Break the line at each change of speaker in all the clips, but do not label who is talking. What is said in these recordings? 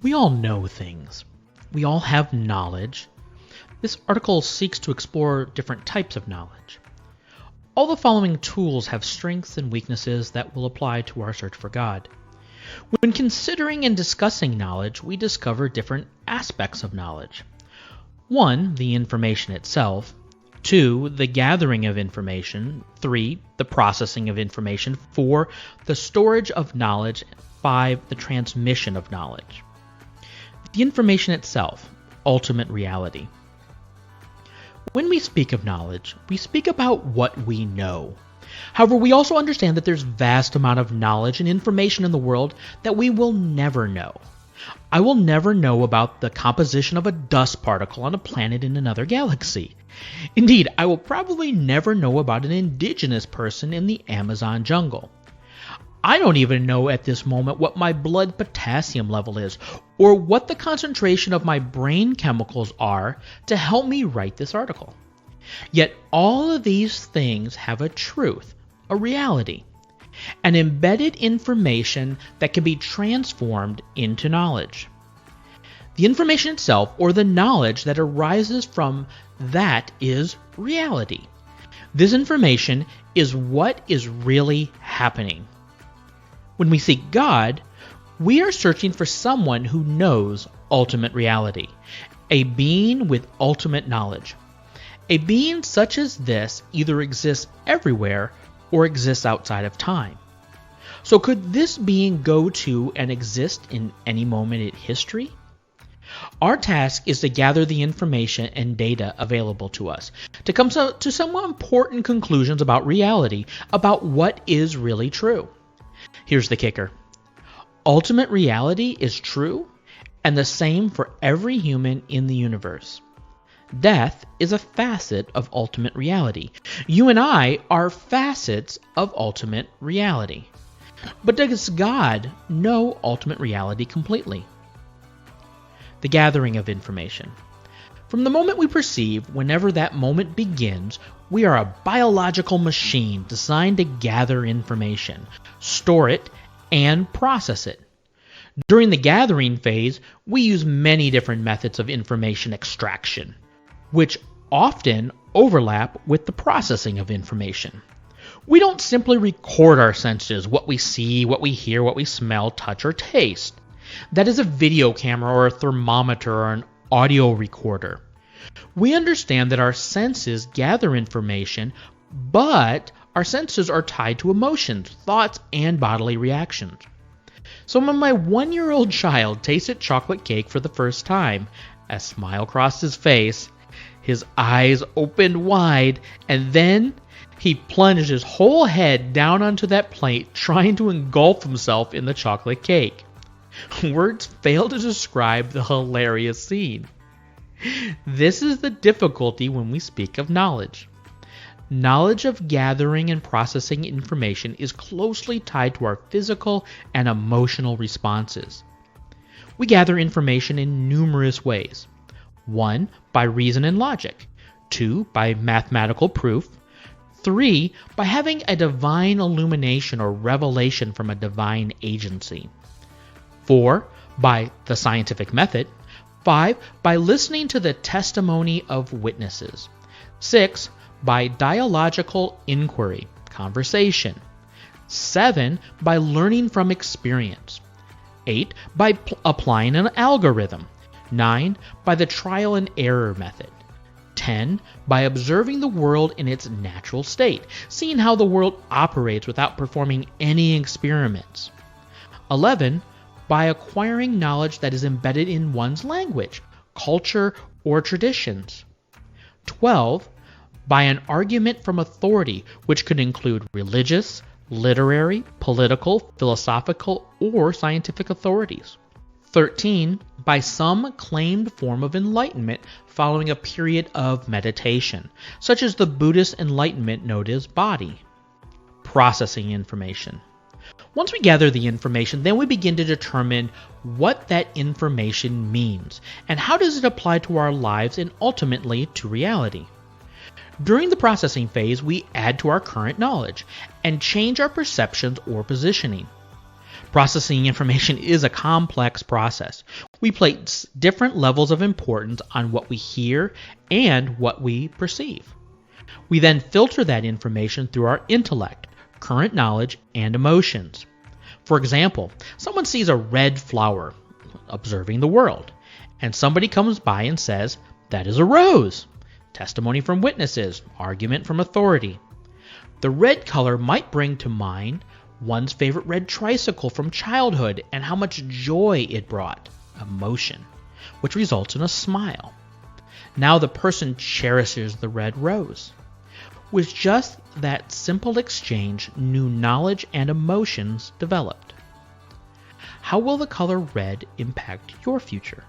We all know things. We all have knowledge. This article seeks to explore different types of knowledge. All the following tools have strengths and weaknesses that will apply to our search for God. When considering and discussing knowledge, we discover different aspects of knowledge. 1. The information itself. 2. The gathering of information. 3. The processing of information. 4. The storage of knowledge. 5. The transmission of knowledge. The information itself, ultimate reality. When we speak of knowledge, we speak about what we know. However, we also understand that there's vast amount of knowledge and information in the world that we will never know. I will never know about the composition of a dust particle on a planet in another galaxy. Indeed, I will probably never know about an indigenous person in the Amazon jungle. I don't even know at this moment what my blood potassium level is, or what the concentration of my brain chemicals are to help me write this article. Yet all of these things have a truth, a reality, an embedded information that can be transformed into knowledge. The information itself, or the knowledge that arises from that, is reality. This information is what is really happening. When we seek God, we are searching for someone who knows ultimate reality, a being with ultimate knowledge. A being such as this either exists everywhere or exists outside of time. So could this being go to and exist in any moment in history? Our task is to gather the information and data available to us, to come to some important conclusions about reality, about what is really true. Here's the kicker. Ultimate reality is true and the same for every human in the universe. Death is a facet of ultimate reality. You and I are facets of ultimate reality. But does God know ultimate reality completely? The gathering of information. From the moment we perceive, whenever that moment begins, we are a biological machine designed to gather information, store it, and process it. During the gathering phase, we use many different methods of information extraction, which often overlap with the processing of information. We don't simply record our senses, what we see, what we hear, what we smell, touch, or taste. That is a video camera or a thermometer or an audio recorder. We understand that our senses gather information, but our senses are tied to emotions, thoughts, and bodily reactions. So when my 1-year-old child tasted chocolate cake for the first time, a smile crossed his face, his eyes opened wide, and then he plunged his whole head down onto that plate, trying to engulf himself in the chocolate cake. Words fail to describe the hilarious scene. This is the difficulty when we speak of knowledge. Knowledge of gathering and processing information is closely tied to our physical and emotional responses. We gather information in numerous ways. 1. By reason and logic. 2. By mathematical proof. 3. By having a divine illumination or revelation from a divine agency. 4. By the scientific method. 5. By listening to the testimony of witnesses. 6. By dialogical inquiry, conversation. 7. By learning from experience. 8. By applying an algorithm. 9. By the trial and error method. 10. By observing the world in its natural state, seeing how the world operates without performing any experiments. 11. By acquiring knowledge that is embedded in one's language, culture, or traditions. 12. By an argument from authority, which could include religious, literary, political, philosophical, or scientific authorities. 13. By some claimed form of enlightenment following a period of meditation, such as the Buddhist enlightenment known as Bodhi. Processing information. Once we gather the information, then we begin to determine what that information means and how does it apply to our lives and ultimately to reality. During the processing phase, we add to our current knowledge and change our perceptions or positioning. Processing information is a complex process. We place different levels of importance on what we hear and what we perceive. We then filter that information through our intellect, current knowledge, and emotions. For example, someone sees a red flower, observing the world, and somebody comes by and says, "That is a rose." Testimony from witnesses, argument from authority. The red color might bring to mind one's favorite red tricycle from childhood and how much joy it brought, emotion, which results in a smile. Now the person cherishes the red rose. With just that simple exchange, new knowledge and emotions developed. How will the color red impact your future?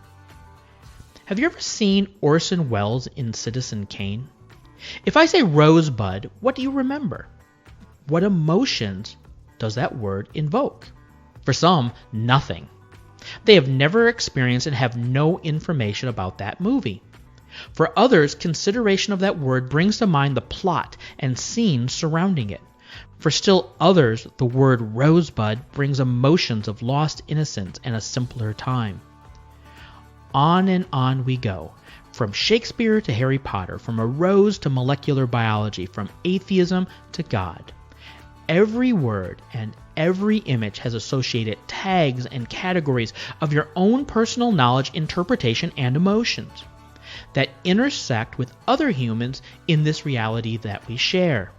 Have you ever seen Orson Welles in Citizen Kane? If I say rosebud, what do you remember? What emotions does that word invoke? For some, nothing. They have never experienced and have no information about that movie. For others, consideration of that word brings to mind the plot and scenes surrounding it. For still others, the word rosebud brings emotions of lost innocence and a simpler time. On and on we go, from Shakespeare to Harry Potter, from a rose to molecular biology, from atheism to God. Every word and every image has associated tags and categories of your own personal knowledge, interpretation, and emotions that intersect with other humans in this reality that we share.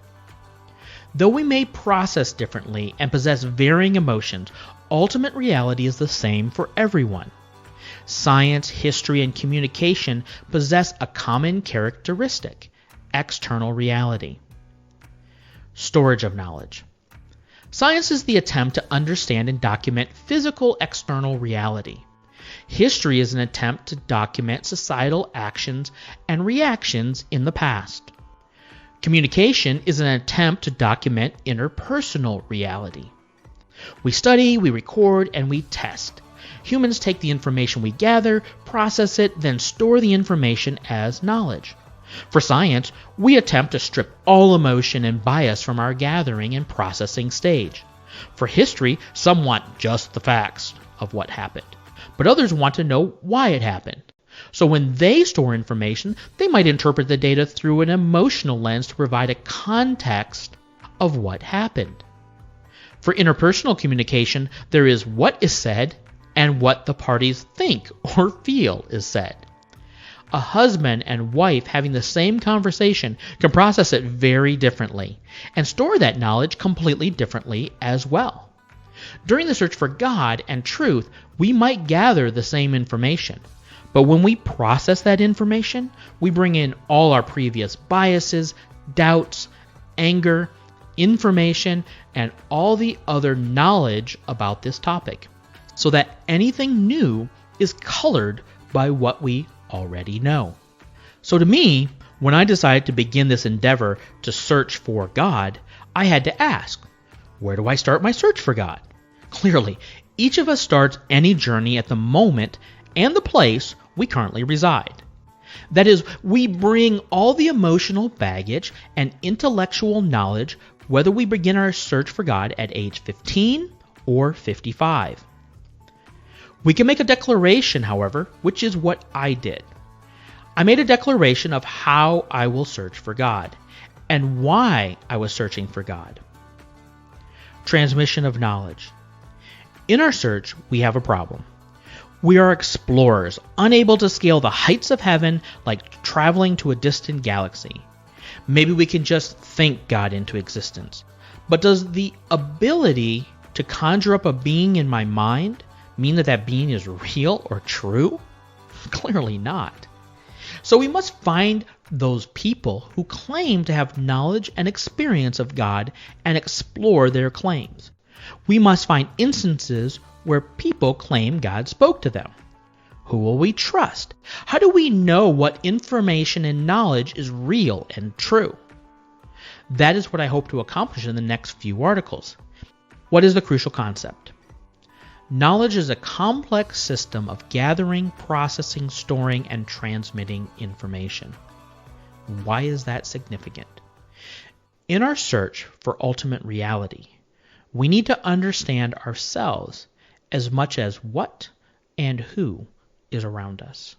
Though we may process differently and possess varying emotions, ultimate reality is the same for everyone. Science, history, and communication possess a common characteristic: external reality. Storage of knowledge. Science is the attempt to understand and document physical external reality. History is an attempt to document societal actions and reactions in the past. Communication is an attempt to document interpersonal reality. We study, we record, and we test. Humans take the information we gather, process it, then store the information as knowledge. For science, we attempt to strip all emotion and bias from our gathering and processing stage. For history, some want just the facts of what happened, but others want to know why it happened. So when they store information, they might interpret the data through an emotional lens to provide a context of what happened. For interpersonal communication, there is what is said and what the parties think or feel is said. A husband and wife having the same conversation can process it very differently and store that knowledge completely differently as well. During the search for God and truth, we might gather the same information, but when we process that information, we bring in all our previous biases, doubts, anger, information, and all the other knowledge about this topic, so that anything new is colored by what we already know. So to me, when I decided to begin this endeavor to search for God, I had to ask, where do I start my search for God? Clearly, each of us starts any journey at the moment and the place we currently reside. That is, we bring all the emotional baggage and intellectual knowledge, whether we begin our search for God at age 15 or 55. We can make a declaration, however, which is what I did. I made a declaration of how I will search for God and why I was searching for God. Transmission of knowledge. In our search, we have a problem. We are explorers, unable to scale the heights of heaven like traveling to a distant galaxy. Maybe we can just think God into existence. But does the ability to conjure up a being in my mind mean that that being is real or true? Clearly not. So we must find those people who claim to have knowledge and experience of God and explore their claims. We must find instances where people claim God spoke to them. Who will we trust? How do we know what information and knowledge is real and true? That is what I hope to accomplish in the next few articles. What is the crucial concept? Knowledge is a complex system of gathering, processing, storing, and transmitting information. Why is that significant? In our search for ultimate reality, we need to understand ourselves as much as what and who is around us.